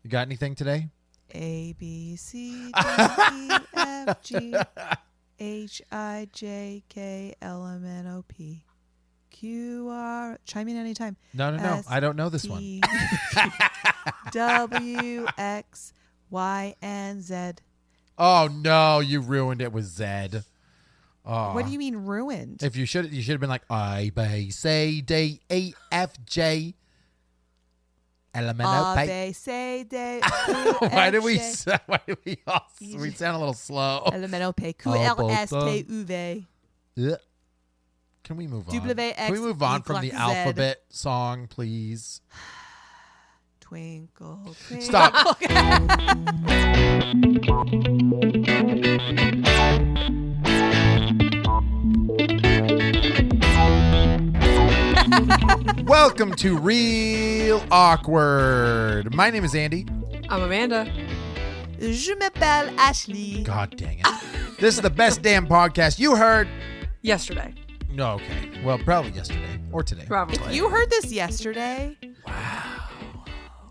You got anything today? A, B, C, D, E, F, G, H, I, J, K, L, M, N, O, P, Q, R. Chime in anytime. No. I don't know this one. S, T, W, X, Y, and Z. Oh, no. You ruined it with Z. Oh. What do you mean ruined? If you should have been like I, B, C, D, E, F, G, L, M, N, O, P. B, C, D, Why do we sound a little slow? L, M, N, O, P, Q, L, S, T, U, V. Ugh. Can we move on? W, X, Can we move on from the Z. alphabet song, please? Twinkle, twinkle. Stop. Welcome to Real Awkward. My name is Andy. I'm Amanda. Je m'appelle Ashley. God dang it. This is the best damn podcast you heard. Yesterday. No, okay. Well, probably yesterday or today. Probably. You heard this yesterday?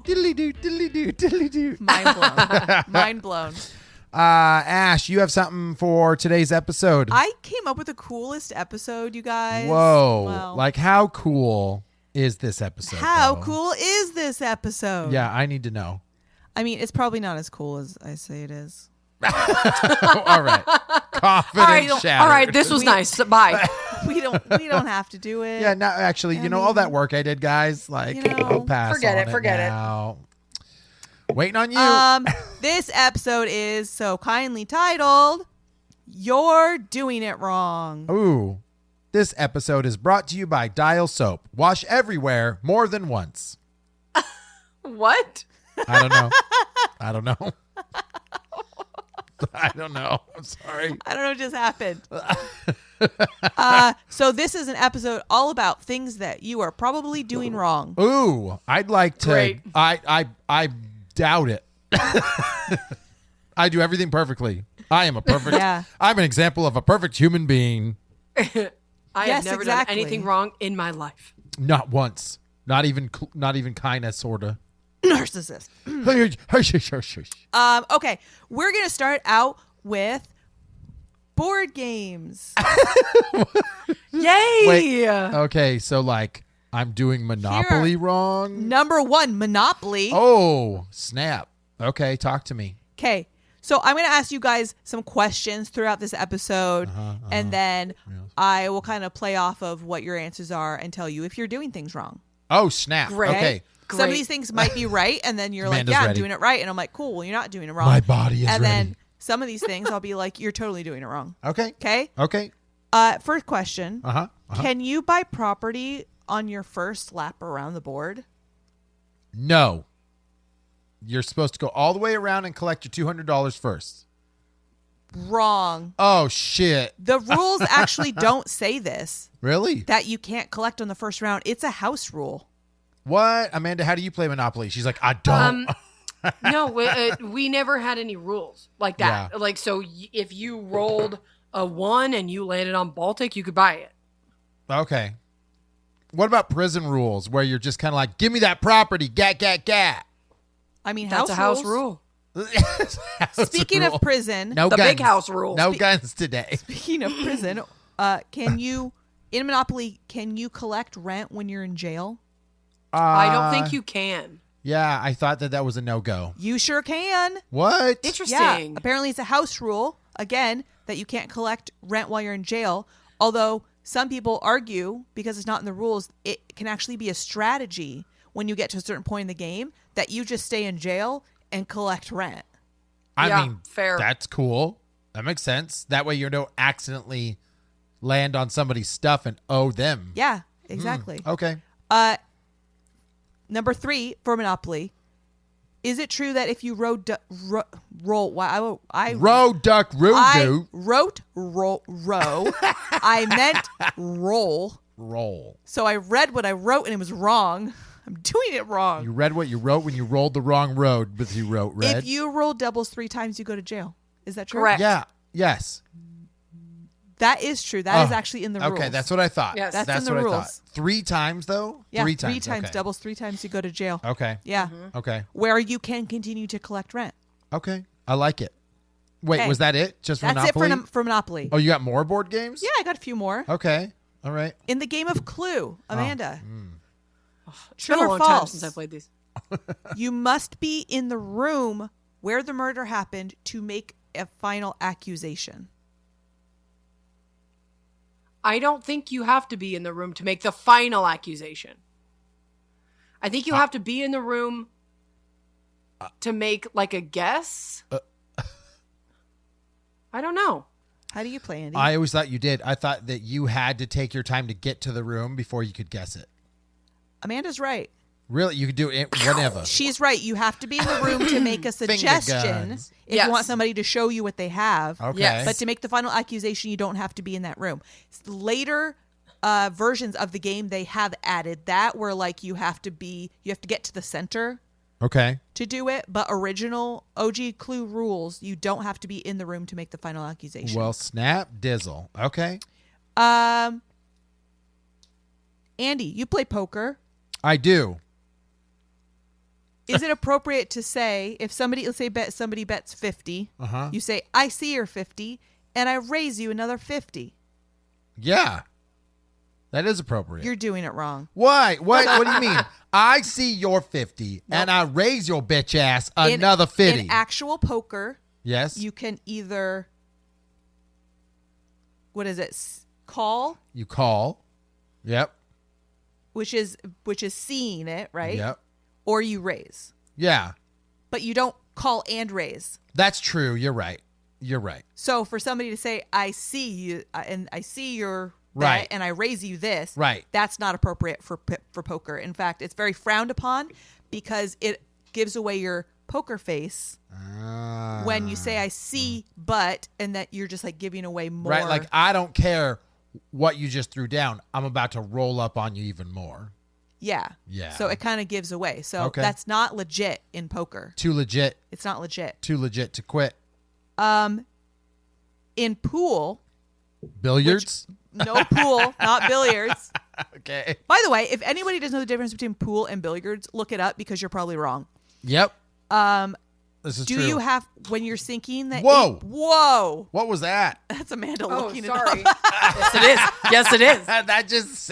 Diddly-doo, diddly-doo, diddly-doo. Mind blown. Mind blown. Ash, you have something for today's episode. I came up with the coolest episode, you guys. Whoa. Well, Like, how cool is this episode? how though? cool is this episode? Yeah, I need to know. I mean, it's probably not as cool as I say it is. All right. Confidence shattered. All right. This was nice. Bye. We don't have to do it. Yeah, no, actually, you know, all that work I did, guys, like, You know, I'll pass forget on it, forget it. now. Waiting on you. This episode is so kindly titled, You're Doing It Wrong. Ooh. This episode is brought to you by Dial Soap. Wash everywhere more than once. What? I don't know. I don't know. I don't know. I'm sorry. I don't know what just happened. So this is an episode all about things that you are probably doing wrong. Ooh, I'd like to. Great. I doubt it. I do everything perfectly. I am a perfect. Yeah. I'm an example of a perfect human being. I Yes, have never exactly. done anything wrong in my life. Not once. Not even kind of, sorta. Narcissist. Okay. Okay, we're going to start out with board games. Yay! Wait. Okay, so like I'm doing Monopoly Here. wrong. Number 1, Monopoly. Oh, snap. Okay, talk to me. Okay, so I'm going to ask you guys some questions throughout this episode, and then I will kind of play off of what your answers are and tell you if you're doing things wrong. Oh, snap. Great. Okay. Some of Great. these things might be right, and then you're Amanda's like, yeah, ready. I'm doing it right. And I'm like, cool, well, you're not doing it wrong. My body is and ready. then some of these things I'll be like, you're totally doing it wrong. Okay. Okay? Okay. First question. Uh-huh. Can you buy property on your first lap around the board? No. You're supposed to go all the way around and collect your $200 first. Wrong. Oh, shit. The rules actually don't say this, Really? that you can't collect on the first round. It's a house rule. What? Amanda, how do you play Monopoly? She's like, I don't. No, we never had any rules like that. Yeah. Like, so if you rolled a 1 and you landed on Baltic, you could buy it. Okay. What about prison rules where you're just kind of like, give me that property, gat. I mean, That's a house rules. rule. Speaking of prison, no The guns. big house rule. No guns today. speaking of prison, can you, in Monopoly, can you collect rent when you're in jail? I don't think you can. Yeah, I thought that was a no-go. You sure can. What? Interesting. Yeah, apparently it's a house rule, again, that you can't collect rent while you're in jail. Although some people argue, because it's not in the rules, it can actually be a strategy when you get to a certain point in the game that you just stay in jail and collect rent. I Yeah, mean, fair. That's cool. That makes sense. That way you don't accidentally land on somebody's stuff and owe them. Yeah, exactly. Okay. Number 3 for Monopoly. Is it true that if you roll, Row, duck, roo, I do. wrote row. I meant roll. Roll. So I read what I wrote and it was wrong. I'm doing it wrong. You read what you wrote when you rolled the wrong road, but you wrote red. If you roll doubles 3 times, you go to jail. Is that true? Correct. Yeah. Yes. That is true. That is Oh, actually in the rules. Okay, that's what I thought. Yes. That's in the what I rules. thought. 3 times though. Yeah, 3 three times. times. Okay. Doubles 3 times, you go to jail. Okay. Yeah. Okay. Where you can continue to collect rent. Okay. I like it. Wait, Okay. was that it? Just That's Monopoly? it for Monopoly. Oh, you got more board games? Yeah, I got a few more. Okay. All right. In the game of Clue, Amanda. It's been True a or long time false? since I played these. You must be in the room where the murder happened to make a final accusation. I don't think you have to be in the room to make the final accusation. I think you have to be in the room to make like a guess. I don't know. How do you play, Andy? I always thought you did. I thought that you had to take your time to get to the room before you could guess it. Amanda's right. Really? You could do it whenever. She's right. You have to be in the room to make a suggestion guns. if Yes. you want somebody to show you what they have. Okay. Yes. But to make the final accusation, you don't have to be in that room. Later versions of the game, they have added that where like you have to get to the center Okay. to do it. But original OG Clue rules, you don't have to be in the room to make the final accusation. Well, snap dizzle. Okay. Andy, you play poker. I do. Is it appropriate to say if somebody, let's say somebody bets 50, Uh-huh. you say, I see your 50 and I raise you another 50. Yeah. That is appropriate. You're doing it wrong. Why? What do you mean? I see your 50 and I raise your bitch ass another 50. In actual poker, Yes. you can either, what is it? Call, You call. Yep. which is seeing it, right? Yep. Or you raise. Yeah. But you don't call and raise. That's true. You're right. You're right. So for somebody to say, I see you and I see your Right. bet and I raise you this, Right. that's not appropriate for poker. In fact, it's very frowned upon because it gives away your poker face when you say I see but and that you're just like giving away more. Right. Like, I don't care what you just threw down. I'm about to roll up on you even more. Yeah. Yeah. So it kind of gives away. So Okay. that's not legit in poker. Too legit. It's not legit. Too legit to quit. In pool, Billiards? no pool, not billiards. Okay. By the way, if anybody doesn't know the difference between pool and billiards, look it up because you're probably wrong. Yep. This is Do true. you have when you're sinking that? Whoa. Whoa! What was that? That's Amanda Oh, looking sorry. it up. Yes, it is. Yes, it is. That just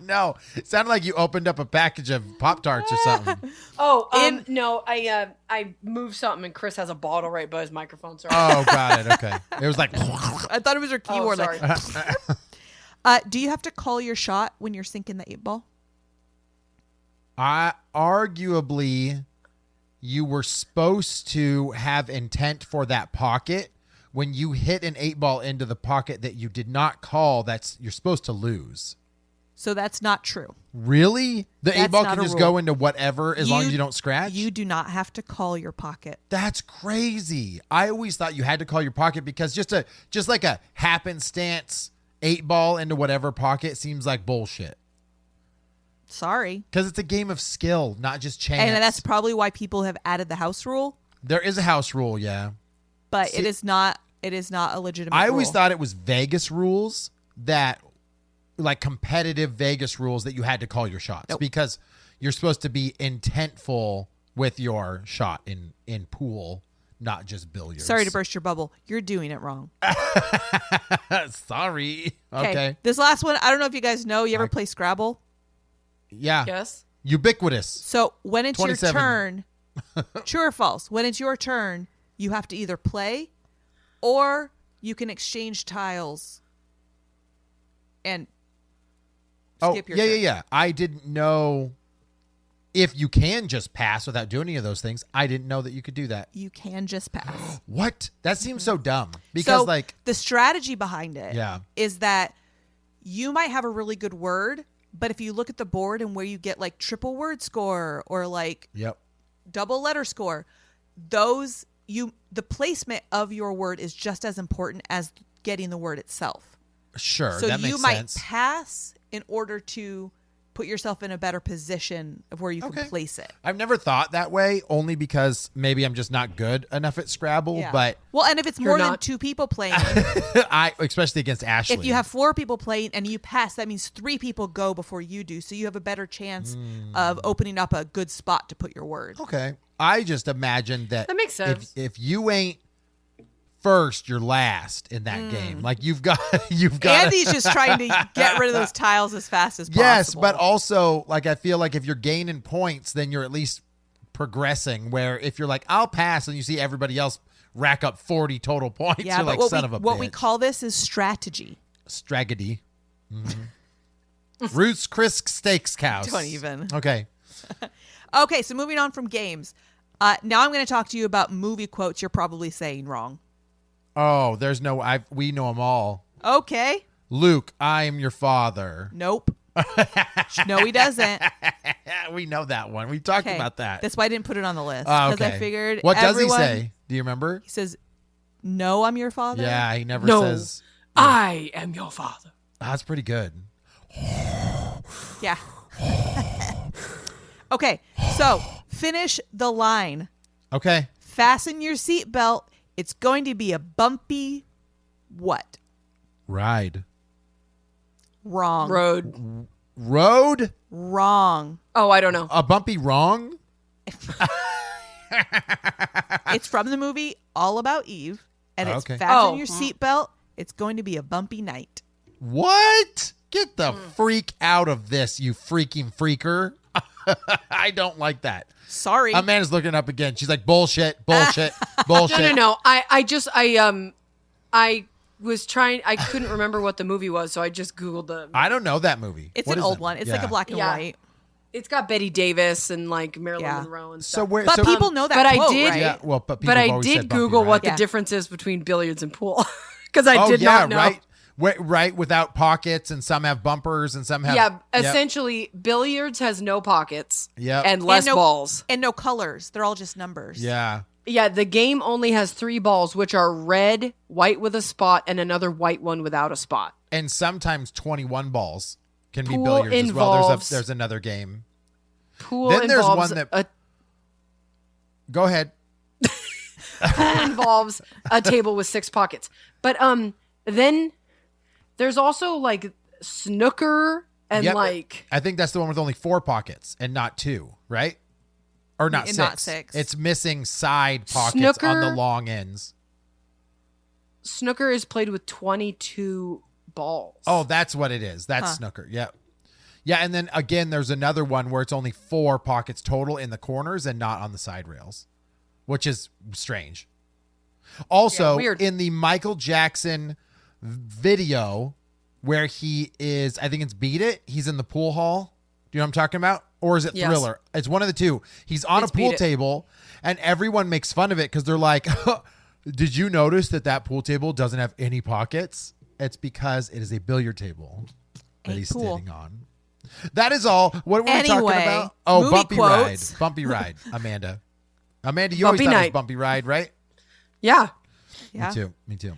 no. It sounded like you opened up a package of Pop-Tarts or something. Oh, no, I moved something and Chris has a bottle right by his microphone. Sorry. Oh, got it. Okay. It was like, I thought it was her Oh, keyboard. sorry. Do you have to call your shot when you're sinking the 8-ball? arguably, you were supposed to have intent for that pocket. When you hit an 8-ball into the pocket that you did not call, you're supposed to lose. So that's not true. Really? The That's 8-ball not can a just rule. go into whatever as long as you don't scratch? You do not have to call your pocket. That's crazy. I always thought you had to call your pocket because just like a happenstance 8-ball into whatever pocket seems like bullshit. Sorry. Because it's a game of skill, not just chance. And that's probably why people have added the house rule, There is a house rule, yeah. but See- it is not a legitimate I always rule. thought it was Vegas rules like competitive Vegas rules that you had to call your shots Nope. because you're supposed to be intentful with your shot in pool, not just billiards. Sorry to burst your bubble. You're doing it wrong. Sorry. Okay. This last one, I don't know if you guys know. You ever play Scrabble? Yeah. Yes. Ubiquitous. So when it's 27. your turn, true or false, when it's your turn, you have to either play or you can exchange tiles and skip your turn. Yeah. I didn't know if you can just pass without doing any of those things. I didn't know that you could do that. You can just pass. What? That seems so dumb because So the strategy behind it is Yeah. that you might have a really good word, but if you look at the board and where you get like triple word score or like Yep. double letter score, the placement of your word is just as important as getting the word itself. Sure. So that you makes might sense. pass in order to put yourself in a better position of where you Okay. can place it. I've never thought that way, only because maybe I'm just not good enough at Scrabble. Yeah. But well, and if it's You're more than not. 2 people playing, especially against Ashley. if you have 4 people playing and you pass, that means 3 people go before you do. So you have a better chance of opening up a good spot to put your word. Okay. I just imagined that That makes sense. If you ain't first, you're last in that game. Like you've got Andy's just trying to get rid of those tiles as fast as possible. Yes, but also like I feel like if you're gaining points, then you're at least progressing. Where if you're like, I'll pass, and you see everybody else rack up 40 total points, yeah, you're but like, what, son of a what bitch. we call this is strategy. Strategy. Roots Chris Steakhouse. Don't even. Okay. Okay, so moving on from games. Now I'm going to talk to you about movie quotes you're probably saying wrong. Oh, there's no. We know them all. Okay. Luke, I am your father. Nope. No, he doesn't. We know that one. We talked Okay. about that. That's why I didn't put it on the list. Oh, Because okay. I figured What does he everyone- say? Do you remember? He says, no, I'm your father. Yeah, he never No. says. I am your father. That's pretty good. Yeah. Okay, so finish the line. Okay. Fasten your seatbelt. It's going to be a bumpy what? Ride. Wrong. Road. Road? Wrong. Oh, I don't know. A bumpy wrong? It's from the movie All About Eve, and it's Okay. fasten Oh. your seatbelt. It's going to be a bumpy night. What? Get the freak out of this, you freaking freaker. I don't like that. Sorry. Amanda's looking up again. She's like, bullshit, bullshit, bullshit. No. I was trying. I couldn't remember what the movie was, so I just Googled the. I don't know that movie. It's What an is old it? one. It's Yeah. like a black and Yeah. white. It's got Betty Davis and like Marilyn Yeah. Monroe and So stuff. where? But so, people know that but I quote, did- right? Yeah, well, but people but have I always did said bumpy Google what ride. Yeah. the difference is between billiards and pool because I Oh did yeah, not know. right. Right, without pockets, and some have bumpers, and some have. Yeah, Yep. essentially, billiards has no pockets Yep. and less And no- balls. And no colors. They're all just numbers. Yeah. Yeah, the game only has 3 balls, which are red, white with a spot, and another white one without a spot. And sometimes 21 balls can be Pool billiards as well. involves- There's another game. Pool Then there's involves one that- Go ahead. pool involves a table with 6 pockets. But then there's also like snooker and Yep. like I think that's the one with only 4 pockets and not 2, right? Or not And 6. not 6. It's missing side pockets Snooker- on the long ends. snooker is played with 22 balls. Oh, that's what it is. That's snooker. Yep. Yeah, and then again, there's another one where it's only 4 pockets total in the corners and not on the side rails, which is strange. Also, Yeah, weird. in the Michael Jackson video where he is, I think it's Beat It, he's in the pool hall. Do you know what I'm talking about? Or is it Yes. Thriller? It's one of the two. He's on It's a pool Beat It. table, and everyone makes fun of it because they're like, did you notice that pool table doesn't have any pockets? It's because it is a billiard table that A he's pool. sitting on. That is all. What were we talking Anyway, about? Oh, movie bumpy quotes. ride. Bumpy ride. Amanda. Amanda, you always Bumpy thought it was night. bumpy ride, right? yeah. Yeah. Me too. Me too.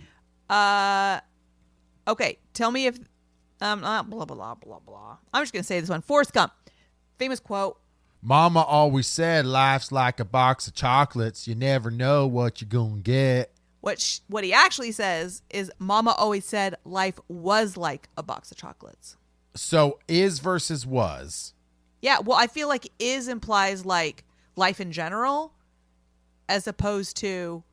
Okay. Tell me if blah blah blah blah blah. I'm just gonna say this one. Forrest Gump. Famous quote. Mama always said life's like a box of chocolates. You never know what you're going to get. What he actually says is, Mama always said life was like a box of chocolates. So is versus was. Yeah, well, I feel like is implies like life in general, as opposed to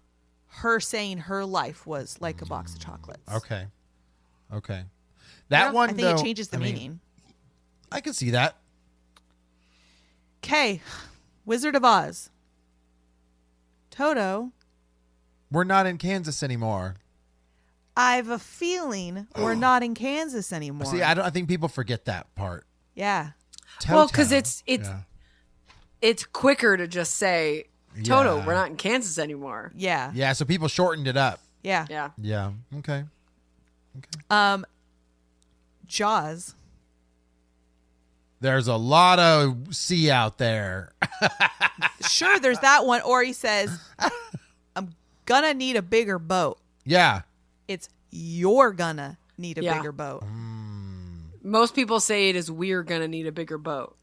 her saying her life was like a box of chocolates. Okay. Okay. That Yeah, one, I think though, it changes the I mean, meaning. I can see that. Okay, Wizard of Oz. Toto, We're not in Kansas anymore. I have a feeling we're not in Kansas anymore. See, I think people forget that part. Yeah. Well, because Toto. it's Yeah. it's quicker to just say, Toto, Yeah. we're not in Kansas anymore. Yeah. Yeah, so people shortened it up. Yeah. Yeah. Yeah. Okay. Jaws. There's a lot of sea out there. Sure, there's that one. Or he says, I'm gonna need a bigger boat. Yeah. It's you're gonna need a Yeah. bigger boat. Most people say it is we're gonna need a bigger boat,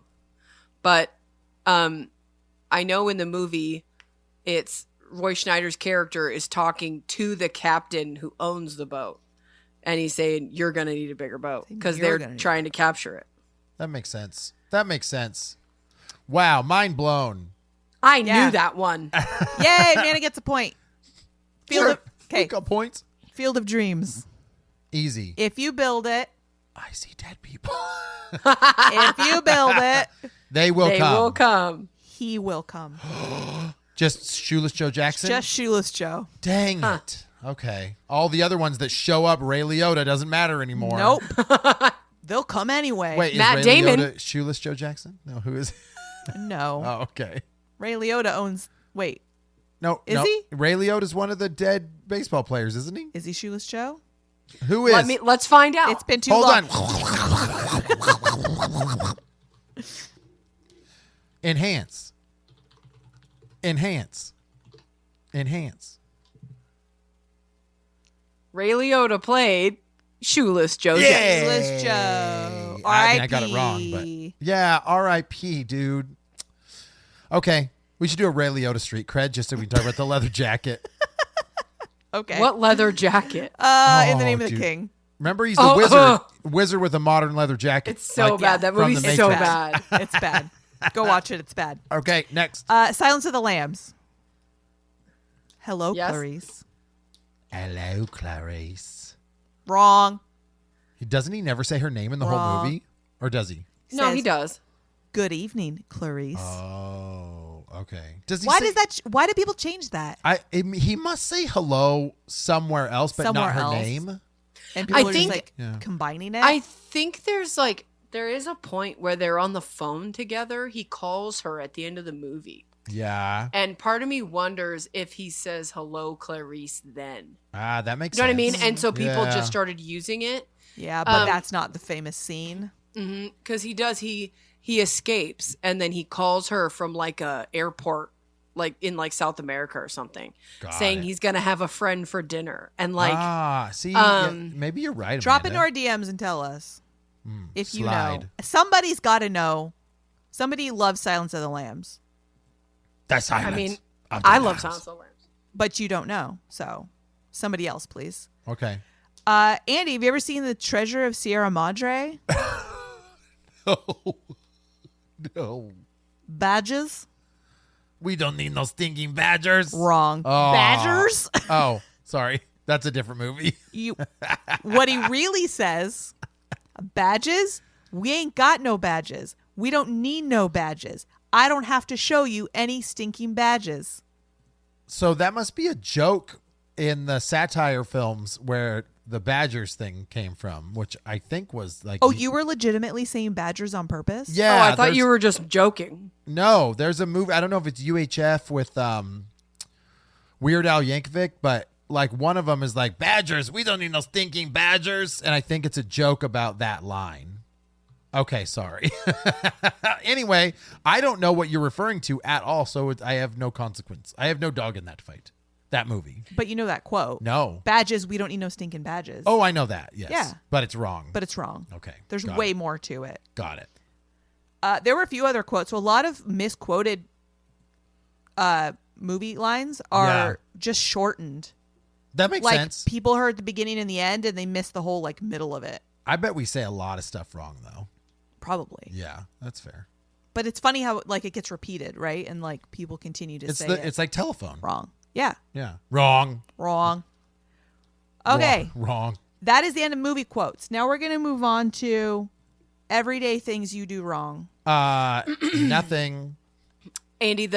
but I know in the movie, it's Roy Schneider's character is talking to the captain who owns the boat, and he's saying you're gonna need a bigger boat because You're they're gonna need- trying to capture it. That makes sense. That makes sense. Wow, mind blown. I Yeah. knew that one. Yay, Manna gets a point. Sure. Okay, We got points. Field of Dreams. Easy. If you build it, I see dead people. if you build it, They will They come. will come. he will come. Just Shoeless Joe Jackson? Just Shoeless Joe. Dang it. Okay. All the other ones that show up, Ray Liotta doesn't matter anymore. Nope. They'll come anyway. Wait, Matt is Ray Damon. Liotta Shoeless Joe Jackson? No, who is? No. Oh, okay. Ray Liotta owns. Wait, No, Is no. he? Ray Liotta's one of the dead baseball players, isn't he? is he Shoeless Joe? Who is? Let's find out. It's been too Hold long. on. Enhance. Enhance. Enhance. Ray Liotta played Shoeless Joe Yeah. Jackson. Shoeless Joe. I mean, I got it wrong, but yeah, R.I.P., dude. Okay, we should do a Ray Liotta street cred just so we can talk about the leather jacket. Okay. What leather jacket? In the Oh, name of the dude. king. Remember, he's the Oh, wizard with a modern leather jacket. It's so Like, bad. That from movie's The so Matrix. bad. It's bad. Go watch it. It's bad. Okay, next. Silence of the Lambs. Hello, Yes. Clarice. Hello, Clarice. Wrong. Doesn't he never say her name in the whole Wrong. movie? Or does he? No, he Says, does. Good evening, Clarice. Oh, okay. Does he Why say, does that? Why do people change that? He must say hello somewhere else, but Somewhere not her else. name. And people I are think- just like Yeah. combining it. I think there is a point where they're on the phone together. He calls her at the end of the movie. Yeah. And part of me wonders if he says hello, Clarice, then. Ah, that makes You know sense. what I mean? And so people Yeah. just started using it. yeah, but that's not the famous scene. Because he does. He escapes and then he calls her from like a airport, like in like South America or something, Got saying it. he's going to have a friend for dinner. And like, see, um, maybe you're right. Drop into Amanda. our DMs and tell us if you know. slide. Somebody's got to know. Somebody loves Silence of the Lambs, That's silence. I mean, of the I love Lambs. Silence of the Lambs. but you don't know. So somebody else, please. Okay. Andy, have you ever seen The Treasure of Sierra Madre? No. Badges? We don't need no stinking badgers. Wrong. Oh. Badgers? Oh, sorry. That's a different movie. You. What he really says, badges? We ain't got no badges. We don't need no badges. I don't have to show you any stinking badges. So that must be a joke in the satire films where the badgers thing came from, which I think was like. Oh, you were legitimately saying badgers on purpose? Yeah. Oh, I thought there's- you were just joking. No, there's a movie. I don't know if it's UHF with Weird Al Yankovic, but like one of them is like badgers. We don't need no stinking badgers, and I think it's a joke about that line. Okay, sorry. Anyway, I don't know what you're referring to at all, so I have no consequence. I have no dog in that fight. That movie. But you know that quote. No. Badges, we don't need no stinking badges. Oh, I know that. Yes. Yeah. But it's wrong. But it's wrong. Okay. There's Got way it. more to it. Got it. There were a few other quotes. So a lot of misquoted movie lines are Yeah. just shortened. That makes Like sense. people heard the beginning and the end and they missed the whole like middle of it. I bet we say a lot of stuff wrong though. Probably. Yeah, that's fair. But it's funny how like it gets repeated, right? And like people continue to say it It's like telephone. wrong. Yeah. Yeah. Wrong. Wrong. Okay. Wrong. That is the end of movie quotes. Now we're going to move on to everyday things you do wrong. Nothing. Andy,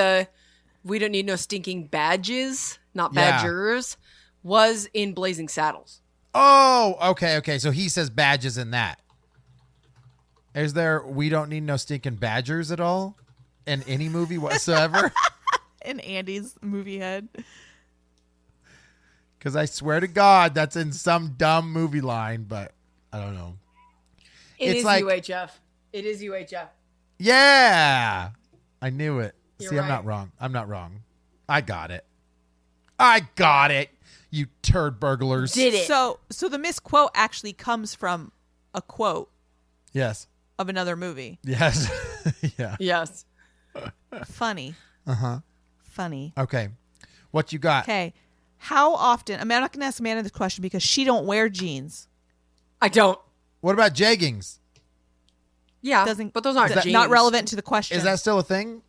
we don't need no stinking badges, not Yeah. badgers, was in Blazing Saddles. Oh, okay. So he says badges in that. Is there, we don't need no stinking badgers at all in any movie whatsoever? In Andy's movie head. Because I swear to God, that's in some dumb movie line, but I don't know. It It's is like- UHF. It is UHF. Yeah. I knew it. You're See, I'm not right. wrong. I'm not wrong. I got it. I got it. You turd burglars. Did it? So the misquote actually comes from a quote Yes. of another movie. Yes. Yeah. Yes. Funny. Uh-huh. Funny. Okay. What you got? Okay. How often? I'm not going to ask Amanda this question because she don't wear jeans. I don't. What about jeggings? Yeah, Doesn't- but those aren't Is that jeans. Not relevant to the question. Is that still a thing?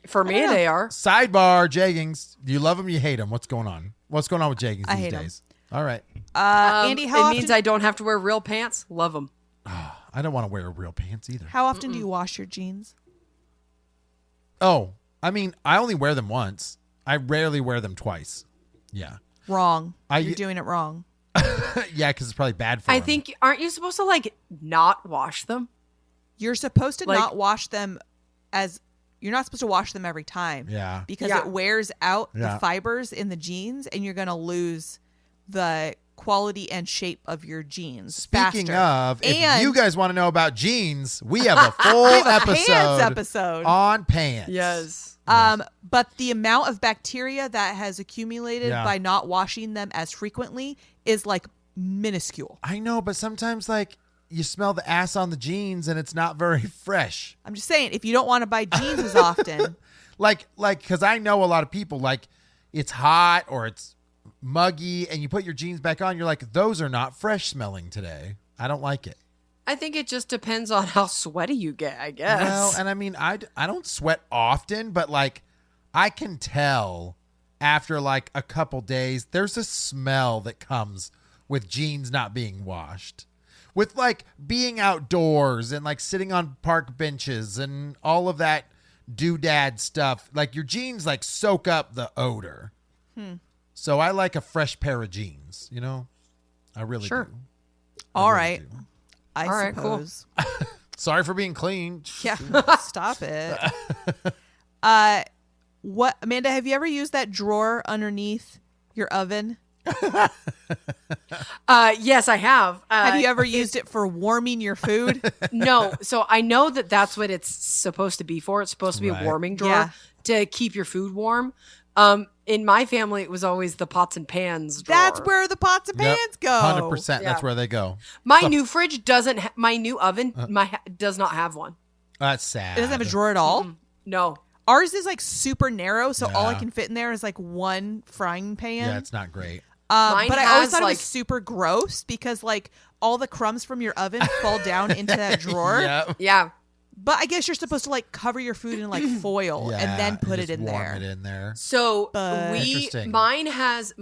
For me, they are. Sidebar, jeggings. Do you love them? You hate them? What's going on? What's going on with jeggings I these hate 'em. days? All right. Andy, It how often? means I don't have to wear real pants. Love them. I don't want to wear real pants either. How often do you wash your jeans? Oh, I mean, I only wear them once. I rarely wear them twice. Yeah. Wrong. I- You're doing it wrong. Yeah, because it's probably bad for I them. think, aren't you supposed to like not wash them? You're supposed to Like- not wash them as you're not supposed to wash them every time. Yeah. Because Yeah. it wears out Yeah. the fibers in the jeans and you're going to lose the quality and shape of your jeans. Speaking faster. of, if And- you guys want to know about jeans, we have a full episode, pants episode. on pants. Yes. But the amount of bacteria that has accumulated Yeah. by not washing them as frequently is like minuscule. I know, but sometimes like you smell the ass on the jeans and it's not very fresh. I'm just saying, if you don't want to buy jeans as often, Like, because I know a lot of people, like, it's hot or it's muggy and you put your jeans back on, you're like, those are not fresh smelling today. I don't like it. I think it just depends on how sweaty you get, I guess. Well, and I mean, I don't sweat often, but like, I can tell after like a couple days, there's a smell that comes with jeans not being washed. With like being outdoors and like sitting on park benches and all of that doodad stuff, like your jeans like soak up the odor. So I like a fresh pair of jeans, you know? I really Sure. do. all really right. do. I All right, cool. suppose. Sorry for being clean. Yeah, stop it. What, Amanda? Have you ever used that drawer underneath your oven? Yes, I have. Have you ever used it for warming your food? No. So I know that that's what it's supposed to be for. It's supposed to be Right. a warming drawer Yeah. to keep your food warm. In my family, it was always the pots and pans drawer. That's where the pots and pans go. 100%. Yeah. That's where they go. My new fridge doesn't. My new oven does not have one. That's sad. It doesn't have a drawer at all. No. Ours is like super narrow, so all I Yeah. can fit in there is like one frying pan. Yeah, it's not great. Mine But I always has, thought it like- was super gross because like all the crumbs from your oven fall down into that drawer. Yeah. Yeah. But I guess you're supposed to like cover your food in like foil Yeah, and then put it just in warm there. it in there. So But- Interesting. mine has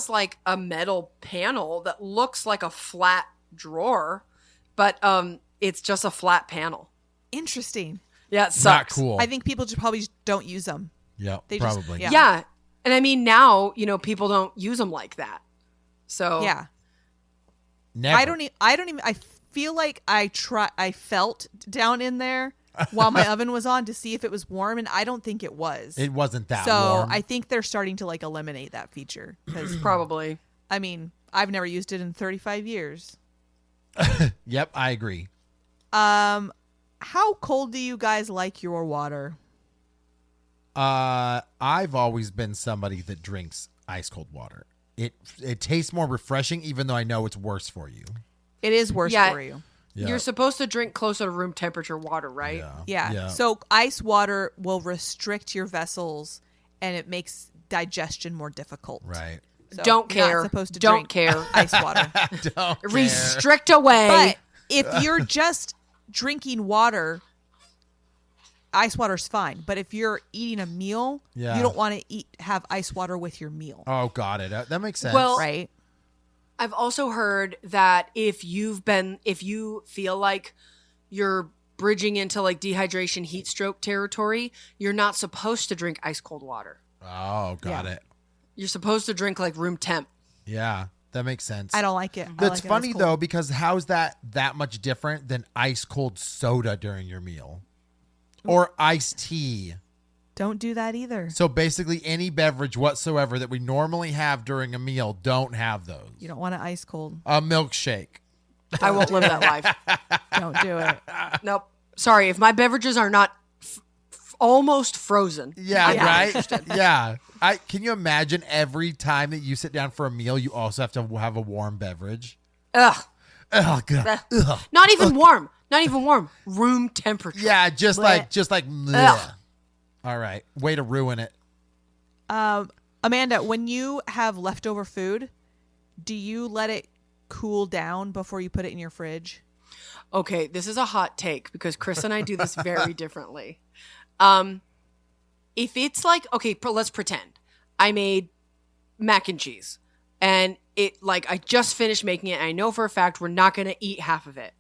like a metal panel that looks like a flat drawer, but it's just a flat panel. Interesting. Yeah, it Not sucks. cool. I think people just probably just don't use them. Yeah, They just- probably. yeah. Yeah. And I mean now, people don't use them like that. So Yeah. Never. I don't even I feel like I felt down in there while my oven was on to see if it was warm and I don't think it was. It wasn't that so warm. I think they're starting to like eliminate that feature because probably. I mean I've never used it in 35 years. Yep, I agree. How cold do you guys like your water? I've always been somebody that drinks ice cold water. It tastes more refreshing, even though I know it's worse for you. It is worse Yeah. for you. Yeah. You're supposed to drink closer to room temperature water, right? Yeah. So ice water will restrict your vessels and it makes digestion more difficult. Right. So Don't you're not care. supposed to Don't drink care. ice water. Don't care. Restrict away. But if you're just drinking water, ice water's fine. But if you're eating a meal, Yeah. you don't want to have ice water with your meal, Oh, got it. That makes sense. Well, right? I've also heard that if you feel like you're bridging into like dehydration, heat stroke territory, you're not supposed to drink ice cold water. Oh, got Yeah. it. You're supposed to drink like room temp. Yeah, that makes sense. I don't like it. I That's like it ice funny cold. though, because how's that much different than ice cold soda during your meal, or iced tea? Don't do that either. So basically, any beverage whatsoever that we normally have during a meal, don't have those. You don't want it ice cold. A milkshake. I won't live that life. Don't do it. Nope. Sorry, if my beverages are not almost frozen. Yeah, I'm not right. interested. Yeah. Can you imagine every time that you sit down for a meal, you also have to have a warm beverage? Ugh. Ugh, God. Ugh. Not even warm. Not even warm. Room temperature. Yeah, just like Ugh. bleh. All right. Way to ruin it. Amanda, when you have leftover food, do you let it cool down before you put it in your fridge? Okay, this is a hot take because Chris and I do this very differently. If it's like, okay, let's pretend I made mac and cheese and I just finished making it and I know for a fact we're not going to eat half of it.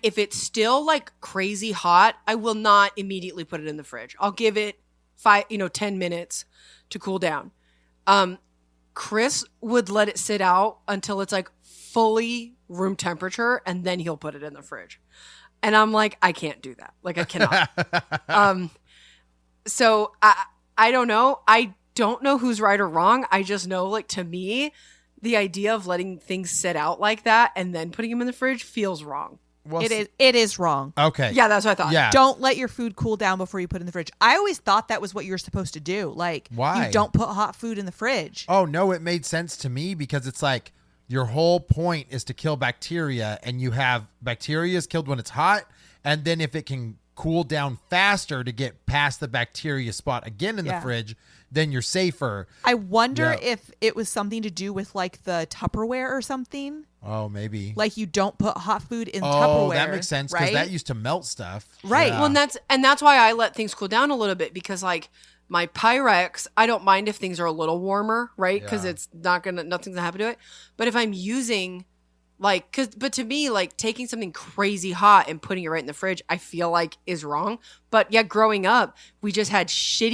If it's still like crazy hot, I will not immediately put it in the fridge. I'll give it 10 minutes to cool down. Chris would let it sit out until it's like fully room temperature and then he'll put it in the fridge. And I'm like, I can't do that. Like I cannot. So I don't know. I don't know who's right or wrong. I just know, like, to me, the idea of letting things sit out like that and then putting them in the fridge feels wrong. Well, It is wrong. Okay. Yeah, that's what I thought. Yeah. Don't let your food cool down before you put it in the fridge. I always thought that was what you're supposed to do. Like, Why? you don't put hot food in the fridge. Oh, no, it made sense to me because it's like your whole point is to kill bacteria, and you have bacteria is killed when it's hot, and then if it can cool down faster to get past the bacteria spot again in the Yeah. fridge, then you're safer. I wonder Yeah. if it was something to do with like the Tupperware or something. Oh, maybe. Like you don't put hot food in Oh, Tupperware. that makes sense because right? that used to melt stuff. Right. Yeah. Well, and that's why I let things cool down a little bit because like my Pyrex, I don't mind if things are a little warmer, right? Because Yeah. it's nothing's gonna happen to it. But if I'm using but to me, like taking something crazy hot and putting it right in the fridge, I feel like is wrong. But yeah, growing up, we just had shit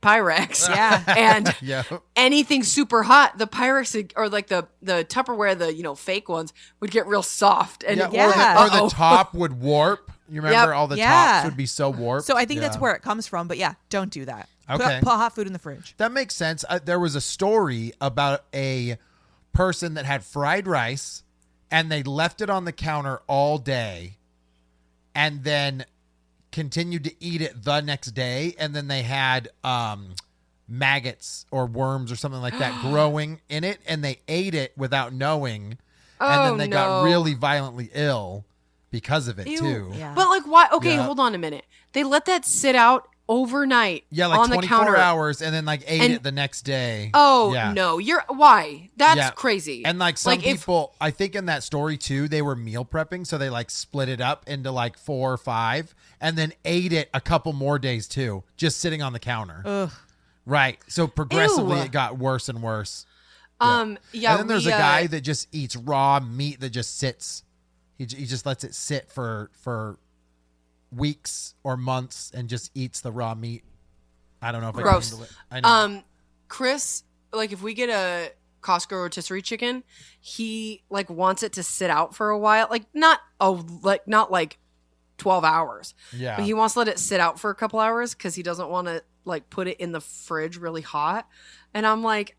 Pyrex. Yeah. And Yeah. anything super hot, the Pyrex or like the Tupperware, the fake ones would get real soft. And Yeah, Yeah. Or the top would warp. You remember Yep. all the Yeah. tops would be so warped. So I think that's Yeah. where it comes from. But yeah, don't do that. Okay. Put hot food in the fridge. That makes sense. There was a story about a person that had fried rice and they left it on the counter all day and then continued to eat it the next day. And then they had maggots or worms or something like that growing in it. And they ate it without knowing. And Oh, then they got no. really violently ill because of it, Ew. too. Yeah. But like, why? Okay, Yeah. hold on a minute. They let that sit out overnight. Yeah, like on the 24 counter. hours and then like ate And- it the next day. Oh Yeah. no, why? That's Yeah. crazy. And like some if- people, I think in that story too, they were meal prepping. So they like split it up into like 4 or 5 and then ate it a couple more days too, just sitting on the counter. Ugh. Right. So progressively Ew. it got worse and worse. yeah. And then there's we, a guy that just eats raw meat that just sits. He just lets it sit for weeks or months and just eats the raw meat. I don't know if Gross. I can handle it. I know. Chris, like if we get a Costco rotisserie chicken, he like wants it to sit out for a while, like not 12 hours. Yeah. But he wants to let it sit out for a couple hours because he doesn't want to like put it in the fridge really hot. And I'm like,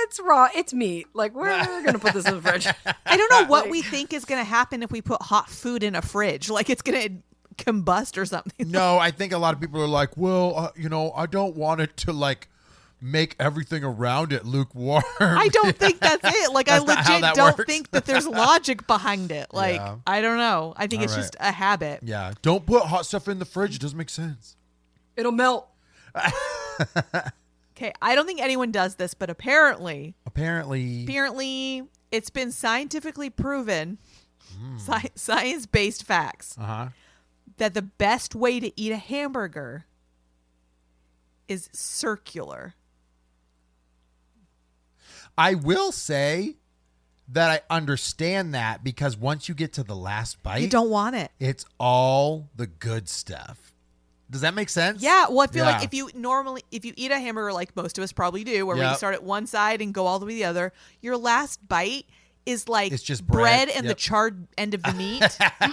it's raw, it's meat. Like we're gonna put this in the fridge. I don't know what Like- we think is going to happen if we put hot food in a fridge. Like it's going to combust or something. No, I think a lot of people are like, well, I don't want it to like make everything around it lukewarm. I don't think that's it. Like I That's not how legit that don't works. think that there's logic behind it. Like Yeah. I don't know. I think All it's right. just a habit. Yeah, don't put hot stuff in the fridge. It doesn't make sense. It'll melt. Okay, I don't think anyone does this, but apparently Apparently, it's been scientifically proven, science-based facts, that the best way to eat a hamburger is circular. I will say that I understand that because once you get to the last bite, You don't want it. it's all the good stuff. Does that make sense? Yeah, well, I feel Yeah. like if you eat a hamburger like most of us probably do, where we Yep. start at one side and go all the way to the other, your last bite is like It's just bread bread. and the Yep. charred end of the meat.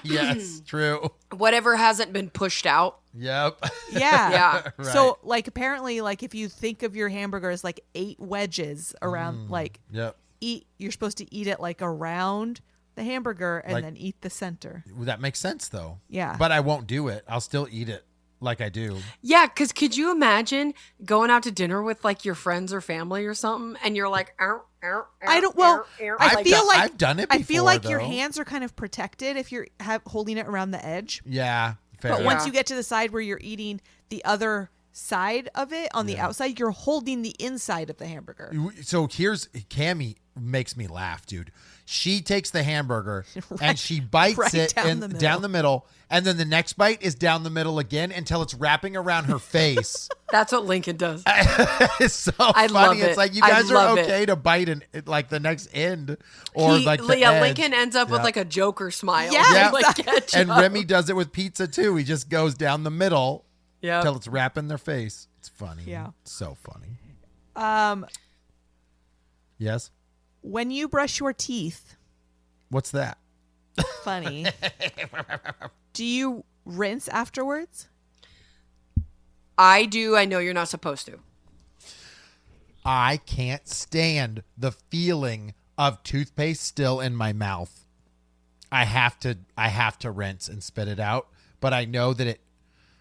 Yes, true. Whatever hasn't been pushed out. Yep. Yeah. Yeah. Right. So like apparently like if you think of your hamburger as like 8 wedges around like Yep. you're supposed to eat it like around the hamburger and Like- then eat the center. That makes sense though. Yeah. But I won't do it. I'll still eat it like I do. Yeah, because could you imagine going out to dinner with like your friends or family or something, and you're like, I don't. Well, I feel like I've done it before, I feel like your though. hands are kind of protected if you're holding it around the edge. Yeah, fair. But Yeah. once you get to the side where you're eating the other side of it on the outside, you're holding the inside of the hamburger. So here's Cammie makes me laugh, dude. She takes the hamburger and she bites right it down the middle. and then the next bite is down the middle again until it's wrapping around her face. That's what Lincoln does. It's so I funny. love It's it. like you I guys are love it. okay to bite in like the next end or He- like the yeah, edge. Lincoln ends up with Yeah. like a Joker smile. Yeah, Yeah. Like ketchup. And Remy does it with pizza too. He just goes down the middle Yep. until it's wrapping their face. It's funny. Yeah. So funny. Yes. When you brush your teeth, What's that? funny. Do you rinse afterwards? I do. I know you're not supposed to. I can't stand the feeling of toothpaste still in my mouth. I have to rinse and spit it out, but I know that it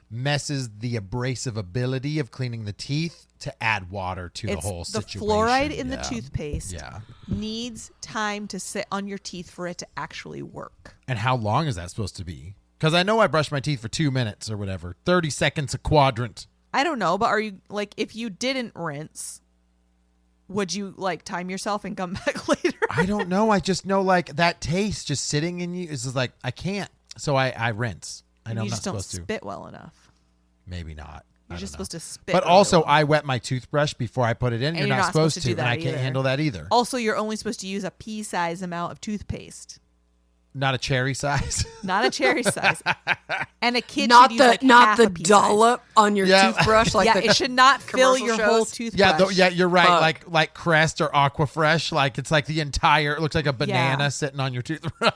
messes the abrasive ability of cleaning the teeth to add water to the It's whole the situation. fluoride in the Yeah. toothpaste Yeah. needs time to sit on your teeth for it to actually work. And how long is that supposed to be? Because I know I brush my teeth for 2 minutes or whatever. 30 seconds a quadrant. I don't know, but are you like if you didn't rinse, would you like time yourself and come back later? I don't know. I just know like that taste just sitting in you is just like I can't. So I rinse. I know you I'm not just don't supposed to. spit well enough. Maybe not. I You're just don't know. supposed to spit. But really also, well. I wet my toothbrush before I put it in. You're not supposed to, do and that I can't either. handle that either. Also, you're only supposed to use a pea-size amount of toothpaste, Not a cherry size. not a cherry size. And a kid Not should the use like not half the a pea-size. dollop on your Yeah. toothbrush. Like Yeah, the it should not fill commercial your whole shows. toothbrush. yeah, you're right. Fuck. Like Crest or Aquafresh. Like it's like the entire. It looks like a banana sitting on your toothbrush.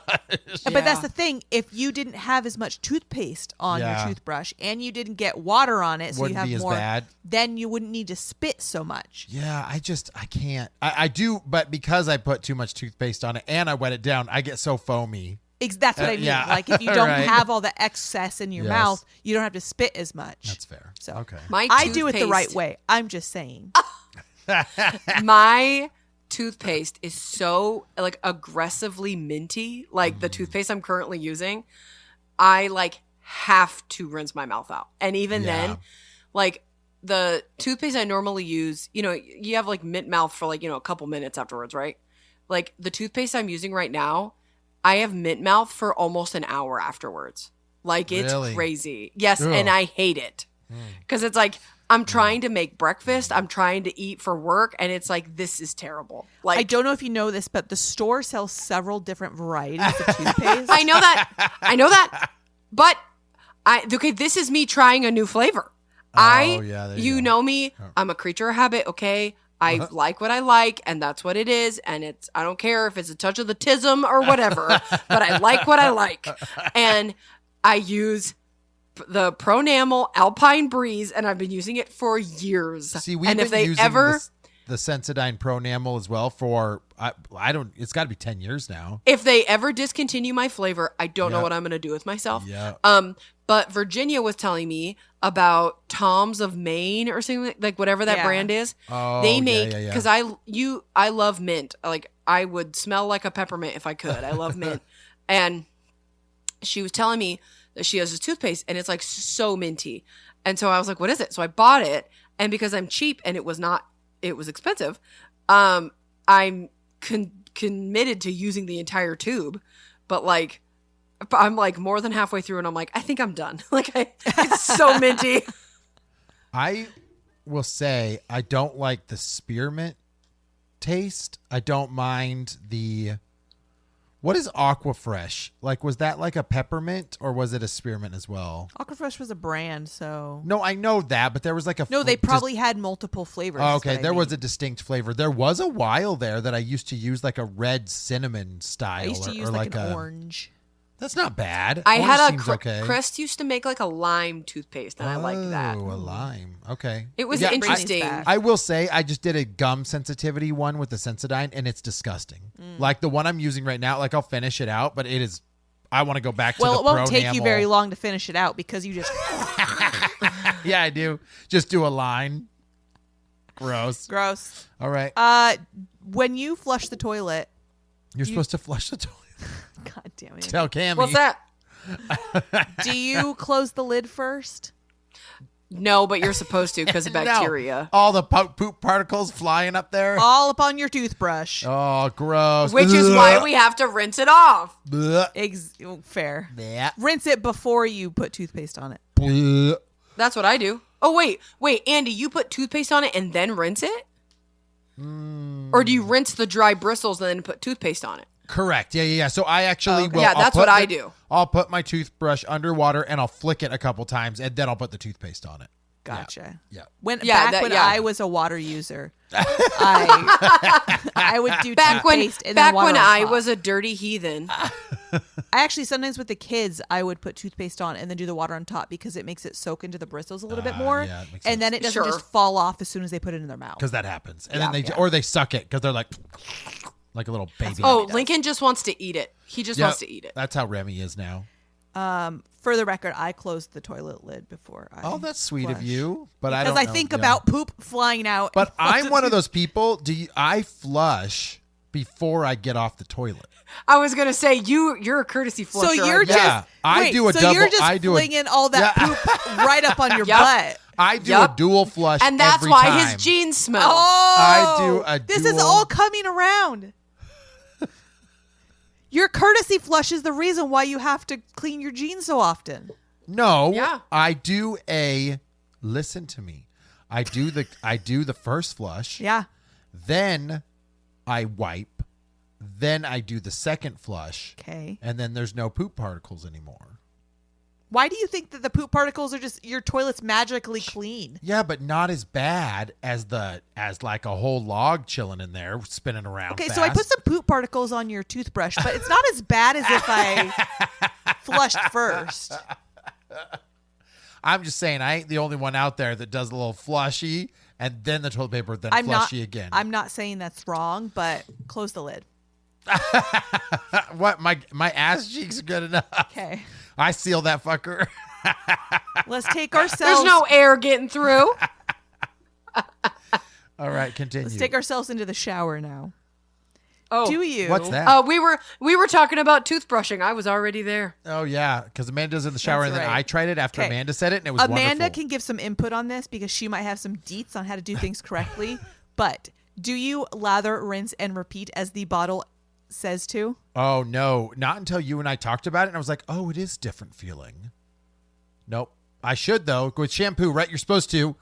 But that's the thing. If you didn't have as much toothpaste on Yeah. your toothbrush and you didn't get water on it, so Wouldn't you have be as more, bad. then you wouldn't need to spit so much. Yeah, I can't. I do, but because I put too much toothpaste on it and I wet it down, I get so foamy. That's what I mean. yeah. Like if you don't Right. have all the excess in your Yes. mouth, you don't have to spit as much. That's fair. So Okay. my I do it the right toothpaste- way. I'm just saying. My toothpaste is so like aggressively minty. Like the toothpaste I'm currently using, I like have to rinse my mouth out. And even Yeah. then, like the toothpaste I normally use, you know, you have like mint mouth for like, you know, a couple minutes afterwards, right? Like the toothpaste I'm using right now, I have mint mouth for almost an hour afterwards. Like it's Really? crazy. Yes, Ugh. and I hate it. Because it's like I'm trying to make breakfast, I'm trying to eat for work, and it's like this is terrible. Like I don't know if you know this, but the store sells several different varieties of toothpaste. I know that. But this is me trying a new flavor. yeah, there you you go. know me, I'm a creature of habit, okay? I like what I like, and that's what it is. And I don't care if it's a touch of the tism or whatever, but I like what I like. And I use the Pronamel Alpine Breeze, and I've been using it for years. See, we've and been if they using ever, the Sensodyne Pronamel as well for I don't. It's got to be 10 years now. if they ever discontinue my flavor, I don't know Yeah. what I'm going to do with myself. Yeah. But Virginia was telling me about Tom's of Maine or something like whatever that Yeah. brand is. Oh, They yeah, make yeah, yeah. because I love mint. Like I would smell like a peppermint if I could. I love mint. And she was telling me that she has this toothpaste and it's like so minty. And so I was like, what is it? So I bought it, and because I'm cheap and it was expensive, I'm committed to using the entire tube. But like I'm like more than halfway through and I'm like, I think I'm done. It's so minty. I will say I don't like the spearmint taste. I don't mind the. What is Aquafresh? Like, was that like a peppermint or was it a spearmint as well? Aquafresh was a brand, so No, I know that, but there was like a. no, they just- probably had multiple flavors. Oh, is okay, what I there was mean. a distinct flavor. There was a while there that I used to use like a red cinnamon style. I used to or use like like an a, orange. That's not bad. I Orange had a seems okay. Crest used to make like a lime toothpaste, and I like that. Oh, a lime. Okay. It was Yeah, I- interesting. back. I will say I just did a gum sensitivity one with the Sensodyne, and it's disgusting. Like the one I'm using right now, like I'll finish it out, but it is. I want to go back to Well, the it won't take you Pronamel. very long to finish it out because you just Yeah, I do. Just do a line. Gross. Gross. All right. When you flush the toilet, You're supposed to flush the toilet. God damn it. Tell Cammy. What's that? Do you close the lid first? No, but you're supposed to because of No. bacteria. All the poop particles flying up there. All up on your toothbrush. Oh, gross. Which is why we have to rinse it off. Blech. Fair. Blech. Rinse it before you put toothpaste on it. Blech. That's what I do. Oh, wait, Andy, you put toothpaste on it and then rinse it? Or do you rinse the dry bristles and then put toothpaste on it? Correct. Yeah. So I actually will. Yeah, I'll that's put what I do. I'll put my toothbrush underwater and I'll flick it a couple times and then I'll put the toothpaste on it. Gotcha. Yeah. When Yeah, I was a water user, I would do toothpaste and then back water when on I top. was a dirty heathen. I actually sometimes with the kids I would put toothpaste on and then do the water on top because it makes it soak into the bristles a little bit more, yeah, it makes and then it doesn't Sure. just fall off as soon as they put it in their mouth. Because that happens. And Yeah, then yeah. or they suck it because they're like a little baby. Oh, Lincoln just wants to eat it. He just Yeah, wants to eat it. That's how Remy is now. For the record, I closed the toilet lid before I Oh, that's sweet of flush. you. But I Because don't I know, think yeah. about poop flying out. But and I'm one of those people. I flush before I get off the toilet? I was gonna say you're a courtesy So flusher. you're I guess. Yeah, just I wait, do a so double- you're just I do a- flinging all that Yeah. poop right up on your Yep. butt. I do Yep. a dual flush, and that's every why time. his jeans smell. Oh, I do a This is dual- all coming around. Your courtesy flush is the reason why you have to clean your jeans so often. No, Yeah. I do a. Listen to me. I do the first flush. Yeah. Then I wipe. Then I do the second flush. Okay. And then there's no poop particles anymore. Why do you think that the poop particles are just your toilet's magically clean? Yeah, but not as bad as like a whole log chilling in there spinning around. Okay, fast. so I put some poop particles on your toothbrush, but it's not as bad as if I flushed first. I'm just saying I ain't the only one out there that does a little flushy and then the toilet paper, then I'm not flushy again. I'm not saying that's wrong, but close the lid. What my ass cheeks are good enough. Okay. I seal that fucker. Let's take ourselves There's no air getting through. All right, continue. let's take ourselves into the shower now. Oh, Do you? What's that? we were talking about toothbrushing. I was already there. Oh yeah, because Amanda's in the shower, That's and then right. I tried it after Okay. Amanda said it, and it was Amanda wonderful. can give some input on this because she might have some deets on how to do things correctly. But do you lather, rinse, and repeat as the bottle says to? Oh no, not until you and I talked about it, and I was like, oh, it is different feeling. Nope. I should though. With shampoo, right? You're supposed to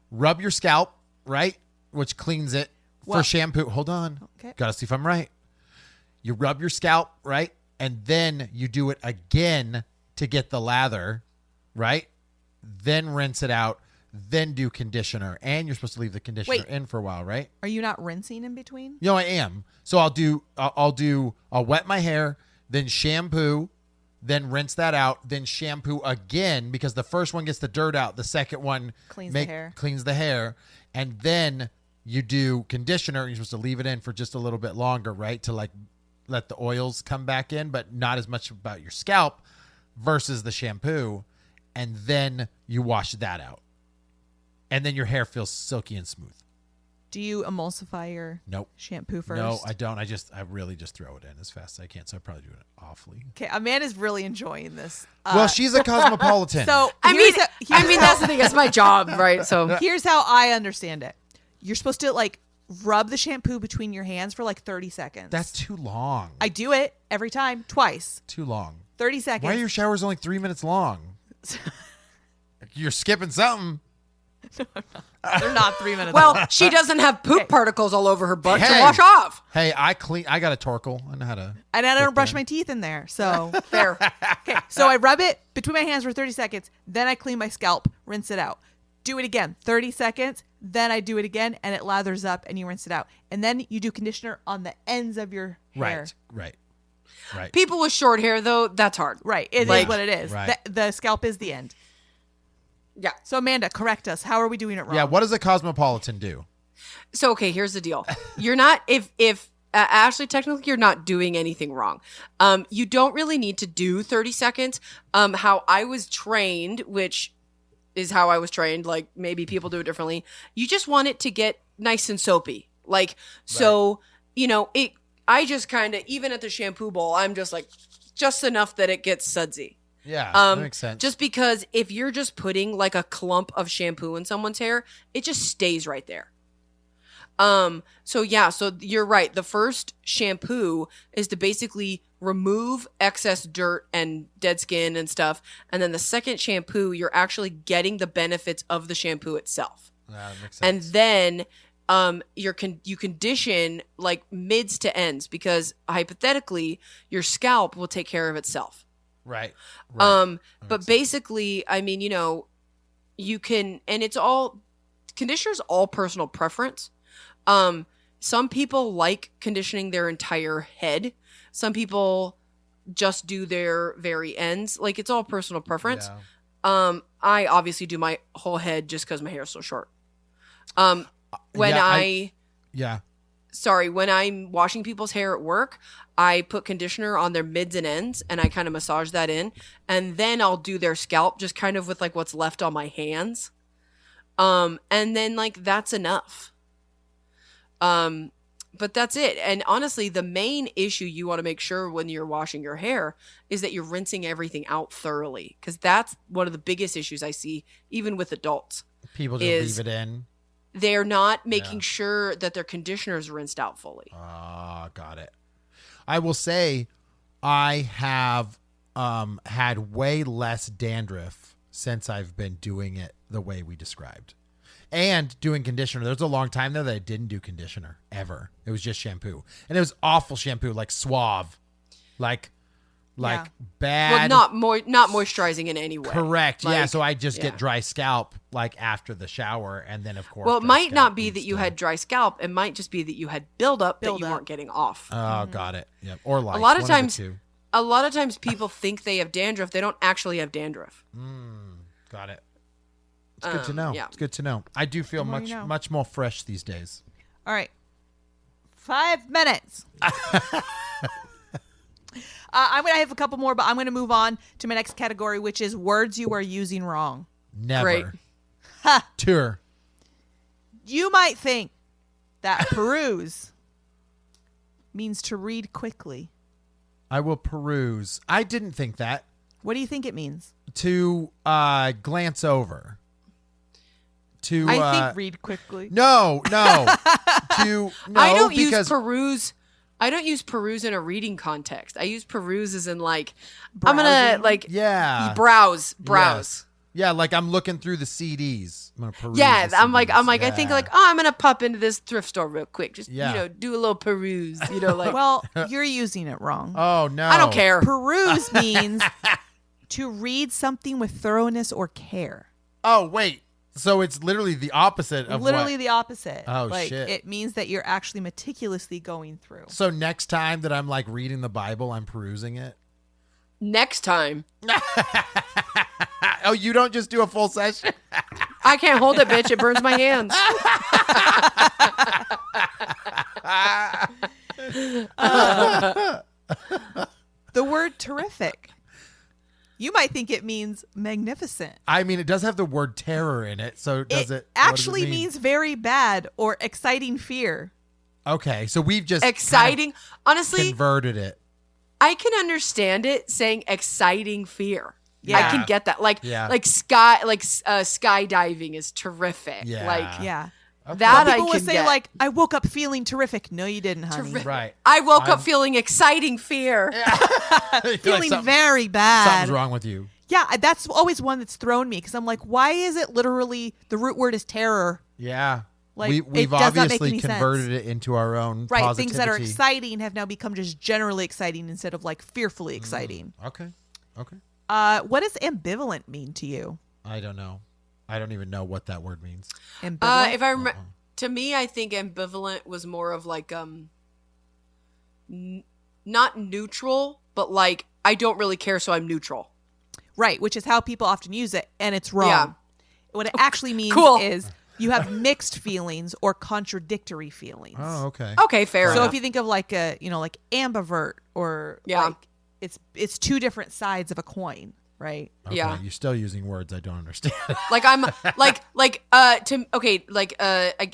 rub your scalp, right, which cleans it for Well- shampoo. Hold on. Okay. Gotta see if I'm right. You rub your scalp, right, and then you do it again to get the lather, right? Then rinse it out. Then do conditioner, and you're supposed to leave the conditioner Wait. in for a while, right? Are you not rinsing in between? I am. So I'll wet my hair, then shampoo, then rinse that out, then shampoo again because the first one gets the dirt out, the second one Cleans the hair. cleans the hair, and then you do conditioner. And you're supposed to leave it in for just a little bit longer, right? To like let the oils come back in, but not as much about your scalp versus the shampoo, and then you wash that out. And then your hair feels silky and smooth. Do you emulsify your Nope. shampoo first? No, I don't. I really just throw it in as fast as I can. So I probably do it awfully. Okay, Amanda's really enjoying this. Well, she's a cosmopolitan. So I mean, here's that's the thing. That's my job, right? So here's how I understand it. You're supposed to like rub the shampoo between your hands for like 30 seconds. that's too long. I do it every time, twice. Too long. 30 seconds. Why are your showers only 3 minutes long? You're skipping something. They're not 3 minutes. well, long. she doesn't have poop Okay. particles all over her butt to Hey. wash off. Hey, I got a Torkel. I know how to. And I don't brush there. my teeth in there. So Fair. okay, so I rub it between my hands for 30 seconds. Then I clean my scalp, rinse it out. Do it again, 30 seconds. Then I do it again, and it lathers up, and you rinse it out. And then you do conditioner on the ends of your hair. Right. People with short hair, though, that's hard. Right. It is Like- what it is. Right. The scalp is the end. Yeah. So Amanda, correct us. How are we doing it wrong? Yeah. What does a cosmopolitan do? So okay, here's the deal. You're not if Ashley, technically you're not doing anything wrong. You don't really need to do 30 seconds. How I was trained, which is how I was trained. Like maybe people do it differently. You just want it to get nice and soapy. Like, so, you know, I just kind of, even at the shampoo bowl, I'm just like, just enough that it gets sudsy. Yeah, that makes sense. Just because if you're just putting like a clump of shampoo in someone's hair, it just stays right there. So you're right. The first shampoo is to basically remove excess dirt and dead skin and stuff. And then the second shampoo, you're actually getting the benefits of the shampoo itself. Yeah, that makes And sense. then you condition like mids to ends, because hypothetically your scalp will take care of itself. Right. But basically, I mean, you know, you can, and it's all, conditioner's all personal preference. Some people like conditioning their entire head. Some people just do their very ends. Like, it's all personal preference. Yeah. I obviously do my whole head just because my hair is so short. When Yeah. when I'm washing people's hair at work, I put conditioner on their mids and ends, and I kind of massage that in, and then I'll do their scalp just kind of with like what's left on my hands. And then like that's enough. But that's it. And honestly, the main issue you want to make sure when you're washing your hair is that you're rinsing everything out thoroughly, because that's one of the biggest issues I see even with adults. People just leave it in. They're not making sure that their conditioner is rinsed out fully. Got it. I will say I have had way less dandruff since I've been doing it the way we described. And doing conditioner. There's a long time there that I didn't do conditioner ever. It was just shampoo. And it was awful shampoo, like Suave. Like bad. Well, not moisturizing in any way. Correct. Like, yeah. So I just get dry scalp like after the shower, and then of course. Well, it dry might not scalp be needs that you to- had dry scalp. It might just be that you had buildup that you Buildup. weren't getting off. Oh, got it. Yep. Or lice. A lot of one the times- two. A lot of times people think they have dandruff. They don't actually have dandruff. Got it. It's good to know. yeah. It's good to know. I do feel The more much you know. much more fresh these days. All right. 5 minutes. I'm going to have a couple more, but I'm going to move on to my next category, which is words you are using wrong. Never. Great. Tour. You might think that peruse means to read quickly. I will peruse. I didn't think that. What do you think it means? To glance over. To I think read quickly. no. To no. I don't because use peruse. I don't use peruse in a reading context. I use peruse as in like I'm gonna Browsing? like yeah. browse. Yes. Yeah, like I'm looking through the CDs. I'm gonna peruse. Yeah, the I'm like CDs. I think Yeah. like, oh, I'm gonna pop into this thrift store real quick. Just Yeah. do a little peruse. Like Well, you're using it wrong. Oh no. I don't care. Peruse means to read something with thoroughness or care. Oh wait. So it's literally the opposite of Literally what? the opposite. Oh, like, shit. It means that you're actually meticulously going through. So next time that I'm like reading the Bible, I'm perusing it. Next time, Oh, you don't just do a full session? I can't hold it, bitch. It burns my hands. The word terrific. You might think it means magnificent. I mean, it does have the word terror in it. So does it? what does it actually mean? means very bad or exciting fear. Okay, so we've just Exciting. kind Honestly, of converted it. I can understand it saying exciting fear. Yeah. I can get that. Like Yeah. skydiving is terrific. Yeah. Like Yeah. Okay. that I People can would say get. like, I woke up feeling terrific. No, you didn't, honey. Terrific. Right. I woke up feeling exciting fear. Feeling Something- very bad. Something's wrong with you. Yeah, that's always one that's thrown me because I'm like, why is it literally the root word is terror? Yeah. Like, We've it does not make obviously any sense. converted it into our own Right, positivity. things that are exciting have now become just generally exciting instead of like fearfully exciting. Okay. What does ambivalent mean to you? I don't know. I don't even know what that word means. Ambivalent. If I remember, to me, I think ambivalent was more of like not neutral, but like I don't really care, so I'm neutral. Right, which is how people often use it, and it's wrong. Yeah. What it actually means Cool. is you have mixed feelings or contradictory feelings. Oh, okay. Okay, fair So enough. if you think of like a, like ambivert or Yeah. like it's two different sides of a coin. right? Okay, Yeah. you're still using words I don't understand. Like I'm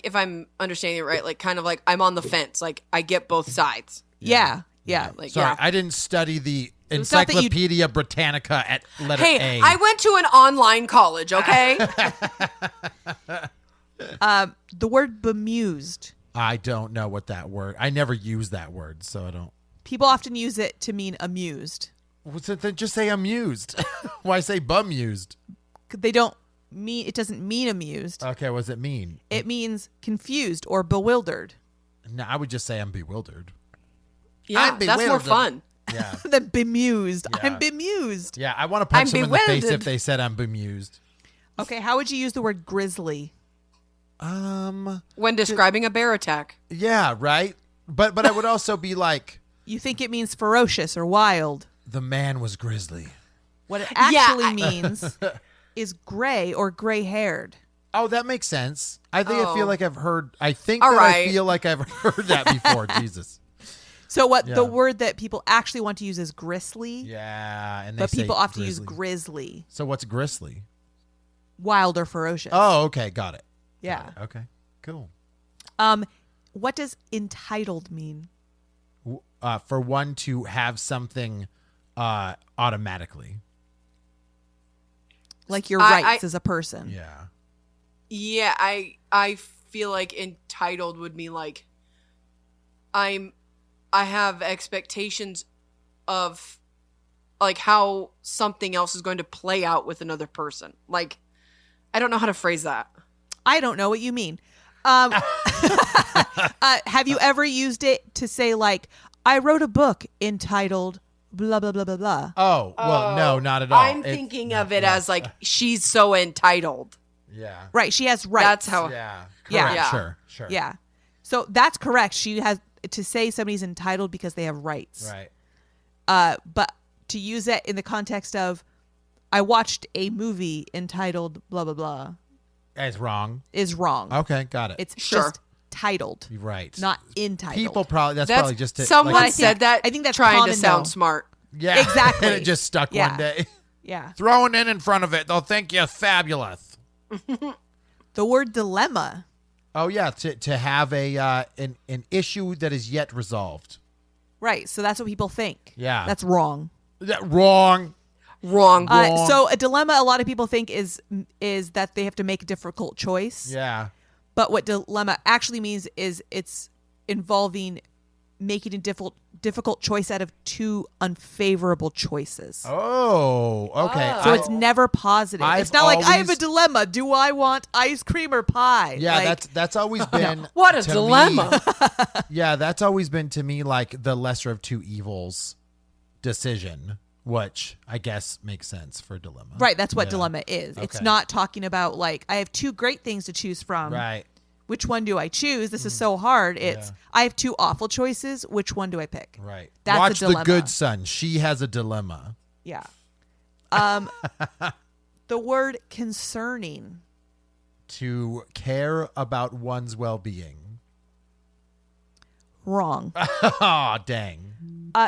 if I'm understanding it right, like kind of like I'm on the fence. Like I get both sides. Yeah. Like Sorry, yeah. I didn't study the was not that you- Encyclopedia Britannica at letter Hey, A. I went to an online college, okay? The word bemused. I don't know what that word. I never use that word, so I don't. People often use it to mean amused. What's it? Then just say amused. Why say bumused? They don't mean it doesn't mean amused. Okay, what does it mean? It means confused or bewildered. No, I would just say I'm bewildered. Yeah, I'm that's more bewildered. fun. Yeah. Than bemused. Yeah. I'm bemused. Yeah, I want to punch I'm them in the face bewildered. if they said I'm bemused. Okay, how would you use the word grizzly? When describing a bear attack. Yeah, right? But I would also be like, You think it means ferocious or wild. the man was grizzly. What it actually I- means is gray or gray-haired. Oh, that makes sense. I think I Oh. feel like I've heard. I think All that I right. feel like I've heard that before. Jesus. So what Yeah. the word that people actually want to use is gristly, Yeah, and they but say people often use grizzly. grizzly, So what's grizzly? wild or ferocious. Oh, okay, got it. yeah. Okay, cool. What does entitled mean? For one to have something automatically. Like your I- rights as a person. Yeah. Yeah, I feel like entitled would mean like I have expectations of like how something else is going to play out with another person. Like I don't know how to phrase that. I don't know what you mean. Have you ever used it to say like, I wrote a book entitled blah blah blah blah blah? Oh, well, no, not at all. I'm thinking of it as like she's so entitled. Yeah. Right, she has rights. That's how Yeah. Yeah. Correct. Yeah. Sure. Yeah. So that's correct. She has to say somebody's entitled because they have rights. Right. But to use it in the context of, I watched a movie entitled blah blah blah It's wrong. is wrong. Okay, got it. It's Sure. just titled, You're right. not entitled. People probably that's That's probably just to, someone But I think- said that I think that's trying to common, sound though. smart. yeah, Exactly. and it just stuck Yeah. one day. Yeah. Throw an N in front of it; they'll think you're fabulous. The word dilemma. Oh yeah, to have a an issue that is yet resolved. Right. So that's what people think. Yeah. That's wrong. Wrong. Wrong. Wrong. So a dilemma, a lot of people think is that they have to make a difficult choice. Yeah. But what dilemma actually means is it's involving making a difficult choice out of two unfavorable choices. Oh, okay. So it's never positive. I've It's not like I have a always- dilemma. Do I want ice cream or pie? yeah. Like, That's always been What a to dilemma. me- yeah, that's always been to me like the lesser of two evils decision, which I guess makes sense for dilemma. right. That's what Yeah. dilemma is. It's Okay. not talking about like I have two great things to choose from. Right. Which one do I choose? This is so hard. It's Yeah. I have two awful choices. Which one do I pick? Right. That's a Watch The dilemma. Good Son. She has a dilemma. Yeah. The word concerning. To care about one's well-being. Wrong. Oh, dang.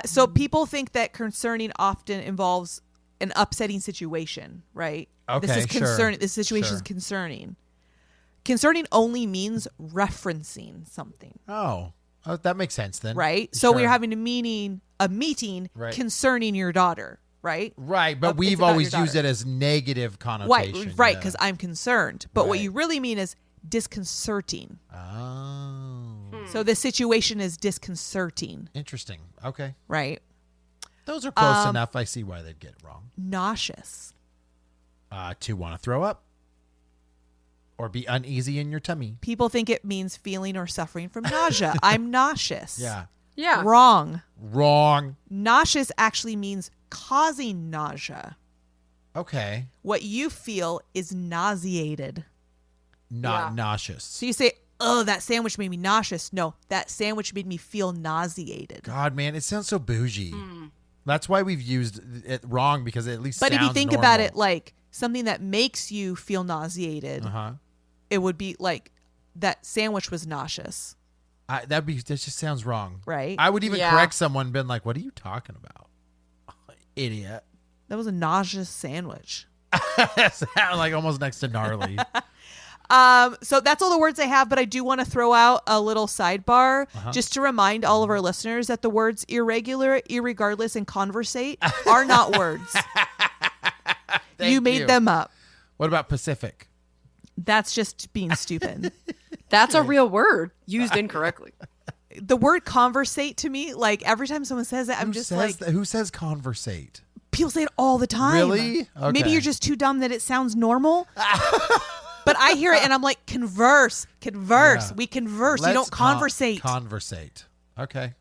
So people think that concerning often involves an upsetting situation, right? This Okay, is sure. concerning. This situation is Sure. concerning. Concerning only means referencing something, Oh, that makes sense then. right? So Sure. we're having a meeting Right. concerning your daughter, right? Right, but It's we've about always your used daughter. it as negative Right, connotation. right, yeah. because I'm concerned. But what Right. you really mean is disconcerting. Oh, So the situation is disconcerting, interesting. Okay. right? Those are close enough. I see why they'd get it wrong. Nauseous. To want to throw up or be uneasy in your tummy. People think it means feeling or suffering from nausea. I'm nauseous. Yeah. Yeah. Wrong. Wrong. Nauseous actually means causing nausea. Okay. What you feel is nauseated. Not Yeah. nauseous. So you say, oh, that sandwich made me nauseous. No, that sandwich made me feel nauseated. God, man, it sounds so bougie. That's why we've used it wrong because it at least But if you sounds think about normal. it like something that makes you feel nauseated, Uh-huh. it would be like that sandwich was nauseous, That just sounds wrong. right? I would even Yeah. correct someone, been like, "What are you talking about, idiot?" That was a nauseous sandwich. Sound like almost next to gnarly. So that's all the words I have, but I do want to throw out a little sidebar just to remind all of our listeners that the words irregular, irregardless, and conversate are not words. You made them up. What about Pacific? That's just being stupid. That's a real word used incorrectly. The word conversate to me, like every time someone says it, I'm just like, who says conversate? people say it all the time. Really? Maybe Okay. you're just too dumb that it sounds normal. But I hear it and I'm like, converse. Yeah. We converse. You don't conversate. Conversate. Okay.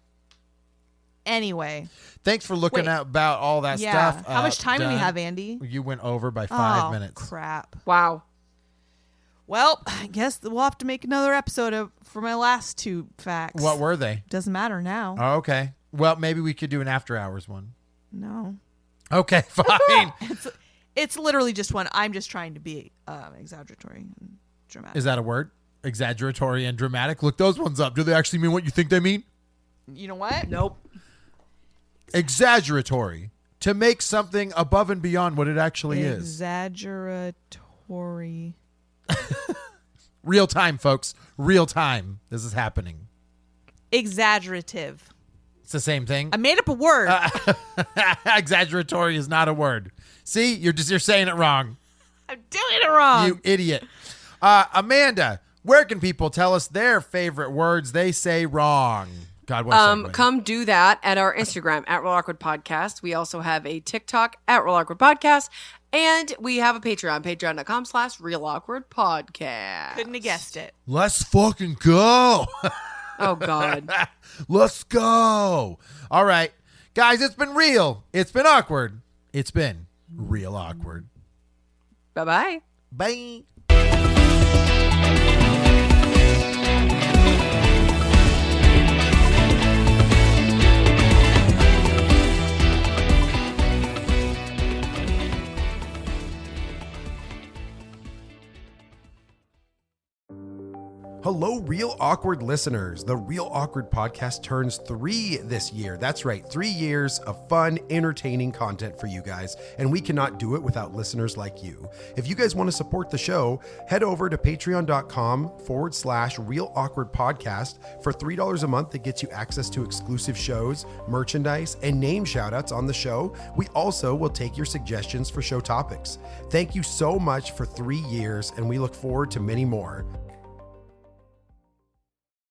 Anyway. Thanks for looking Wait. at about all that Yeah. stuff. How much time do we done. have, Andy? You went over by 5 minutes. Crap. Wow. Well, I guess we'll have to make another episode for my last two facts. What were they? Doesn't matter now. Oh, okay. Well, maybe we could do an after hours one. No. Okay, fine. It's literally just one. I'm just trying to be exaggeratory and dramatic. Is that a word? Exaggeratory and dramatic? Look those ones up. Do they actually mean what you think they mean? You know what? Nope. Exaggeratory. To make something above and beyond what it actually is. Exaggeratory. Real time, folks. Real time. This is happening. Exaggerative. It's the same thing. I made up a word. Exaggeratory is not a word. See, you're saying it wrong. I'm doing it wrong. You idiot. Amanda, where can people tell us their favorite words they say wrong? God, what a segue. Come do that at our Instagram at Real Awkward Podcast. We also have a TikTok at Real Awkward Podcast. And we have a Patreon, patreon.com/Real Awkward Podcast. Couldn't have guessed it. Let's fucking go. Oh, God. Let's go. All right. Guys, it's been real. It's been awkward. It's been real awkward. Bye-bye. Bye. Hello, Real Awkward listeners. The Real Awkward Podcast turns 3 this year. That's right, 3 years of fun, entertaining content for you guys, and we cannot do it without listeners like you. If you guys want to support the show, head over to patreon.com/Real Awkward Podcast. For $3 a month, that gets you access to exclusive shows, merchandise, and name shoutouts on the show. We also will take your suggestions for show topics. Thank you so much for 3 years, and we look forward to many more.